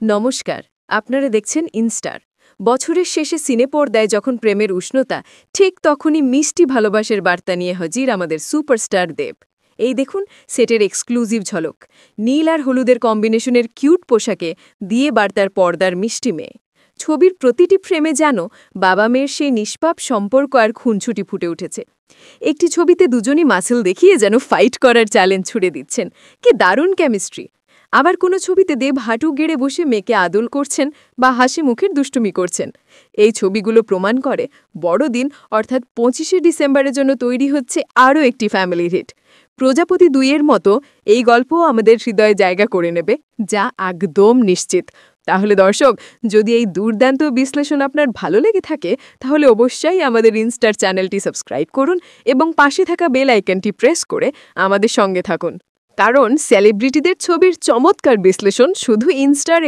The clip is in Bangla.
নমস্কার, আপনারা দেখছেন ইনস্টার। বছরের শেষে সিনে পর্দায় যখন প্রেমের উষ্ণতা, ঠিক তখনই মিষ্টি ভালোবাসার বার্তা নিয়ে হাজির আমাদের সুপারস্টার দেব। এই দেখুন সেটের এক্সক্লুসিভ ঝলক। নীল আর হলুদের কম্বিনেশনের কিউট পোশাকে দিয়ে বার্তার পর্দার মিষ্টি মেয়ে। ছবির প্রতিটি ফ্রেমে যেন বাবা মেয়ের সেই নিষ্পাপ সম্পর্ক আর খুনছুটি ফুটে উঠেছে। একটি ছবিতে দুজনই মাসেল দেখিয়ে যেন ফাইট করার চ্যালেঞ্জ ছুড়ে দিচ্ছেন। কি দারুণ কেমিস্ট্রি! আবার কোনো ছবিতে দেব হাঁটু গেড়ে বসে মেয়েকে আদল করছেন বা হাসি মুখের দুষ্টুমি করছেন। এই ছবিগুলো প্রমাণ করে বড়দিন অর্থাৎ ২৫শে ডিসেম্বরের জন্য তৈরি হচ্ছে আরও একটি ফ্যামিলি হিট। প্রজাপতি ২-এর মতো এই গল্পও আমাদের হৃদয়ে জায়গা করে নেবে, যা একদম নিশ্চিত। তাহলে দর্শক, যদি এই দুর্দান্ত বিশ্লেষণ আপনার ভালো লেগে থাকে, তাহলে অবশ্যই আমাদের ইনস্টার চ্যানেলটি সাবস্ক্রাইব করুন এবং পাশে থাকা বেল আইকনটি প্রেস করে আমাদের সঙ্গে থাকুন। কারণ সেলিব্রিটিদের ছবির চমৎকার বিশ্লেষণ শুধু ইনস্টার